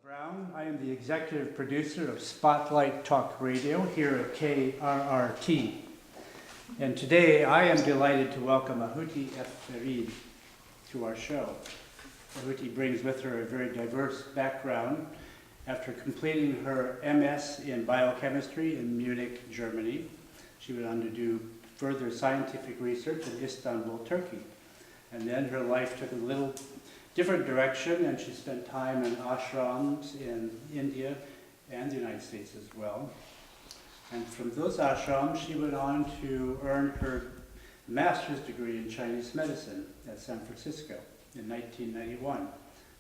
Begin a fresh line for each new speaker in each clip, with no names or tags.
Brown. I am the executive producer of Spotlight Talk Radio here at KRRT. And today I am delighted to welcome Ahuti Ferid to our show. Ahuti brings with her a very diverse background. After completing her MS in biochemistry in Munich, Germany, she went on to do further scientific research in Istanbul, Turkey. And then her life took a little different direction, and she spent time in ashrams in India and the United States as well. And from those ashrams, she went on to earn her master's degree in Chinese medicine at San Francisco in 1991.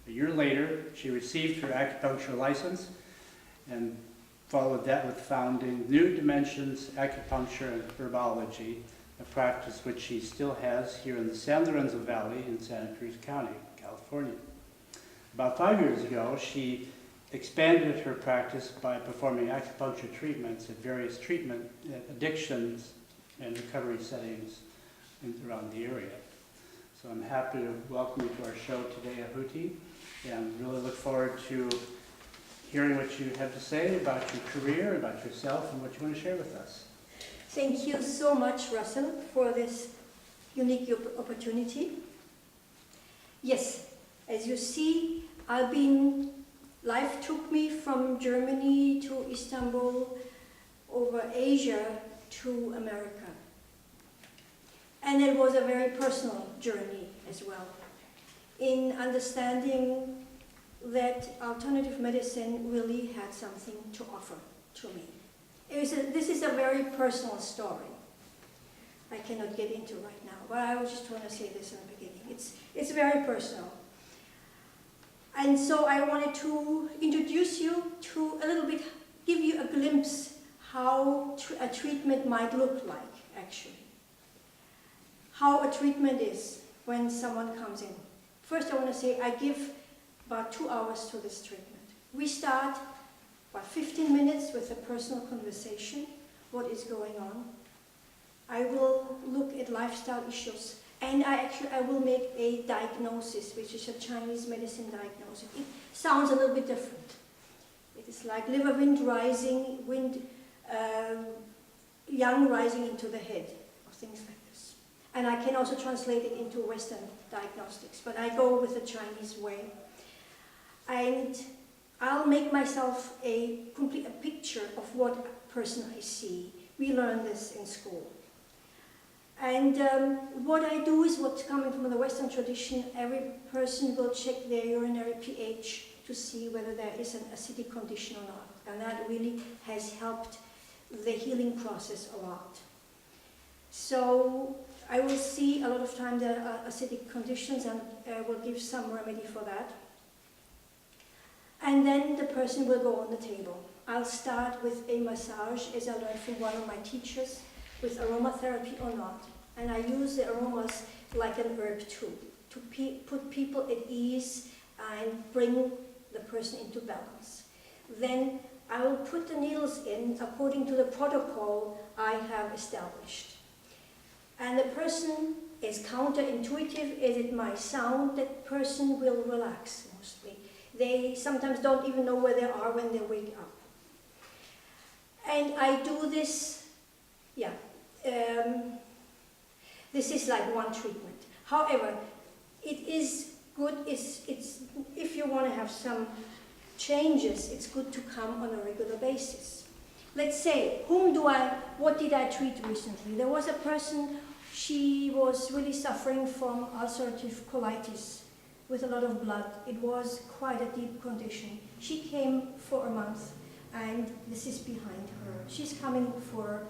A year later, she received her acupuncture license and followed that with founding New Dimensions Acupuncture and Herbology, a practice which she still has here in the San Lorenzo Valley in Santa Cruz County, California. About 5 years ago, she expanded her practice by performing acupuncture treatments at various treatment addictions and recovery settings around the area. So I'm happy to welcome you to our show today, Ahuti, and really look forward to hearing what you have to say about your career, about yourself, and what you want to share with us.
Thank you so much, Russell, for this unique opportunity. Yes, as you see, life took me from Germany to Istanbul, over Asia to America. And it was a very personal journey as well, in understanding that alternative medicine really had something to offer to me. This is a very personal story. I cannot get into right now, but I just want to say this in the beginning. It's very personal. And so I wanted to introduce you to a little bit, give you a glimpse how a treatment might look like, actually. How a treatment is when someone comes in. First I want to say I give about 2 hours to this treatment. We start about 15 minutes with a personal conversation, what is going on. I will look at lifestyle issues, and I will make a diagnosis, which is a Chinese medicine diagnosis. It sounds a little bit different. It is like liver wind rising, yang rising into the head, or things like this. And I can also translate it into Western diagnostics, but I go with the Chinese way. And I'll make myself a picture of what person I see. We learn this in school. And what I do is what's coming from the Western tradition. Every person will check their urinary pH to see whether there is an acidic condition or not. And that really has helped the healing process a lot. So I will see a lot of time the acidic conditions, and I will give some remedy for that. And then the person will go on the table. I'll start with a massage, as I learned from one of my teachers, with aromatherapy or not. And I use the aromas like an herb too, to put people at ease and bring the person into balance. Then I will put the needles in according to the protocol I have established. And the person is counterintuitive as it might sound, that person will relax mostly. They sometimes don't even know where they are when they wake up. And I do this, this is like one treatment. However, it is good, if you want to have some changes, it's good to come on a regular basis. Let's say, what did I treat recently? There was a person, she was really suffering from ulcerative colitis with a lot of blood. It was quite a deep condition. She came for a month, and this is behind her. She's coming for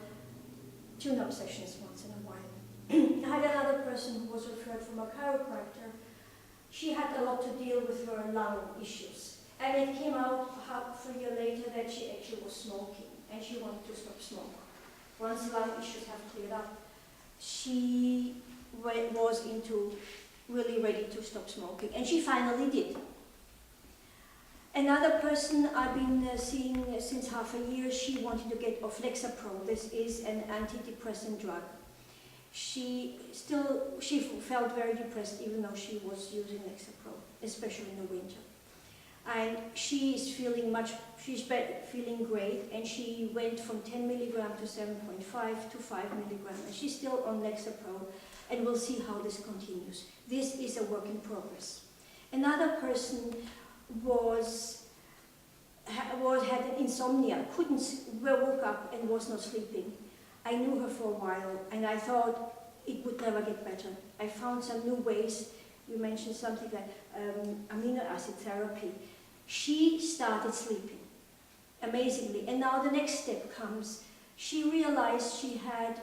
tune-up sessions once in a while. I had another person who was referred from a chiropractor. She had a lot to deal with her lung issues. And it came out half a year later that she actually was smoking, and she wanted to stop smoking. Once lung issues have cleared up, she was really ready to stop smoking, and she finally did. Another person I've been seeing since half a year, she wanted to get off Lexapro. This is an antidepressant drug. She felt very depressed even though she was using Lexapro, especially in the winter. And she's feeling feeling great, and she went from 10 milligram to 7.5 to 5 milligram, and she's still on Lexapro, and we'll see how this continues. This is a work in progress. Another person had an insomnia, woke up and was not sleeping. I knew her for a while, and I thought it would never get better. I found some new ways. You mentioned something like amino acid therapy. She started sleeping, amazingly. And now the next step comes. She realized she had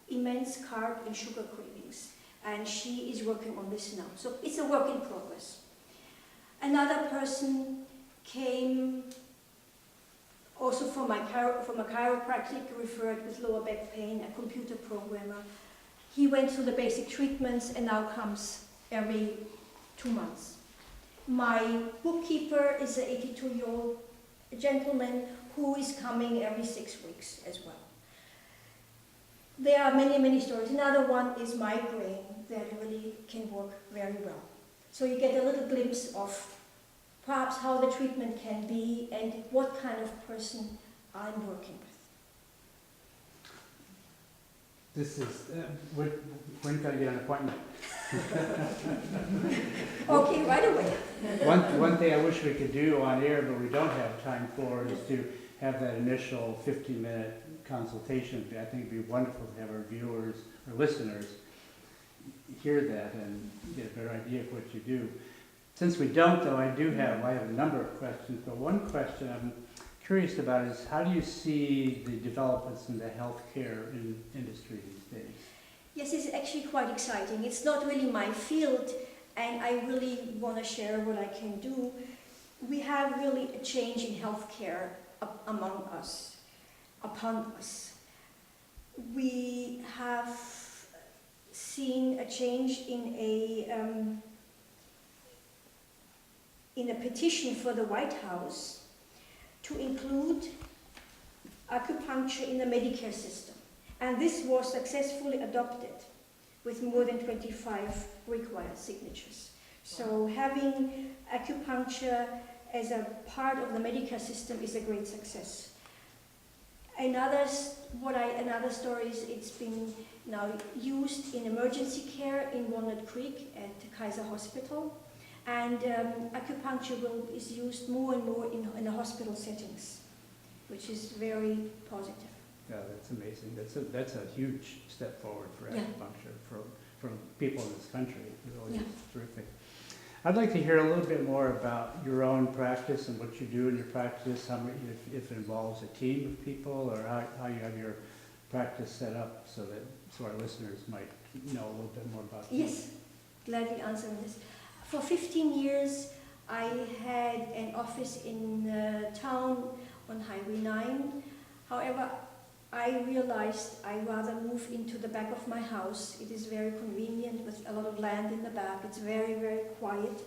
immense carb and sugar cravings, and she is working on this now. So it's a work in progress. Another person came also from a chiropractic, referred with lower back pain, a computer programmer. He went through the basic treatments and now comes every 2 months. My bookkeeper is an 82-year-old gentleman who is coming every 6 weeks as well. There are many, many stories. Another one is migraine that really can work very well. So you get a little glimpse of perhaps how the treatment can be and what kind of person I'm working with.
This is, when can I get an appointment?
Okay, right away.
One thing I wish we could do on air, but we don't have time for, is to have that initial 15-minute consultation. I think it'd be wonderful to have our viewers or listeners hear that and get a better idea of what you do. Since we don't, though, I have a number of questions, but one question I'm curious about is how do you see the developments in the healthcare industry these days?
Yes, it's actually quite exciting. It's not really my field, and I really want to share what I can do. We have really a change in healthcare upon us. We have seen a change in a petition for the White House to include acupuncture in the Medicare system. And this was successfully adopted with more than 25 required signatures. So having acupuncture as a part of the Medicare system is a great success. Another story is it's been now used in emergency care in Walnut Creek at Kaiser Hospital. And acupuncture is used more and more in the hospital settings, which is very positive.
Yeah, that's amazing. That's a huge step forward for acupuncture for people in this country. It's really terrific. I'd like to hear a little bit more about your own practice and what you do in your practice, if it involves a team of people, or how you have your practice set up so our listeners might know a little bit more about that.
Yes, gladly answering this. For 15 years, I had an office in town on Highway 9. However, I realized I'd rather move into the back of my house. It is very convenient with a lot of land in the back. It's very, very quiet.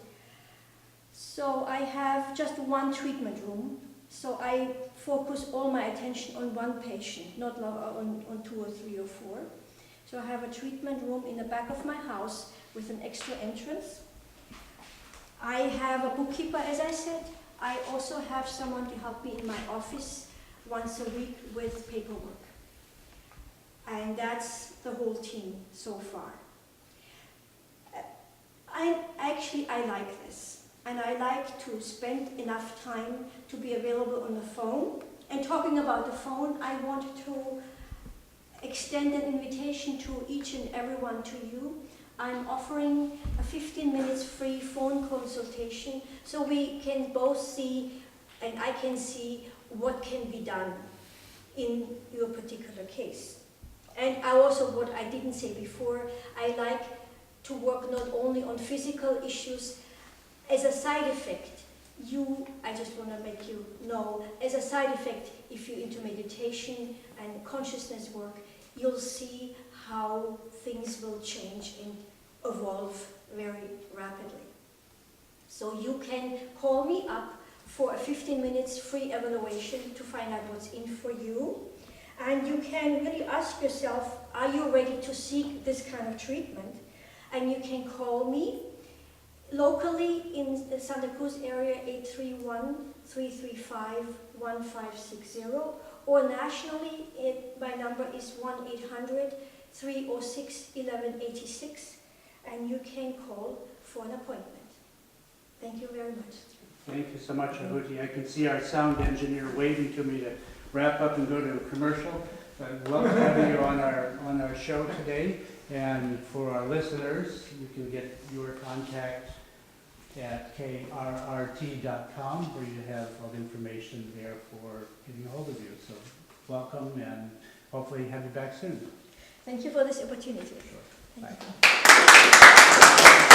So I have just one treatment room. So I focus all my attention on one patient, not on 2 or 3 or 4. So I have a treatment room in the back of my house with an extra entrance. I have a bookkeeper, as I said. I also have someone to help me in my office once a week with paperwork. And that's the whole team so far. I like this. And I like to spend enough time to be available on the phone. And talking about the phone, I want to extend an invitation to each and every one to you. I'm offering a 15 minutes free phone consultation so we can both see and I can see what can be done in your particular case. And what I didn't say before, I like to work not only on physical issues. As a side effect, I just want to make you know, as a side effect, if you're into meditation and consciousness work, you'll see how things will change and evolve very rapidly. So you can call me up for a 15 minutes free evaluation to find out what's in for you. And you can really ask yourself, are you ready to seek this kind of treatment? And you can call me, locally in the Santa Cruz area, 831-335-1560, or nationally, my number is 1-800-306-1186, and you can call for an appointment. Thank you very much.
Thank you so much, Ahuti. I can see our sound engineer waving to me to wrap up and go to a commercial. I'd love to have you on our show today. And for our listeners, you can get your contact at krrt.com, where you have all the information there for getting a hold of you. So welcome, and hopefully have you back soon.
Thank you for this opportunity.
Sure.
Thank
Bye.
you.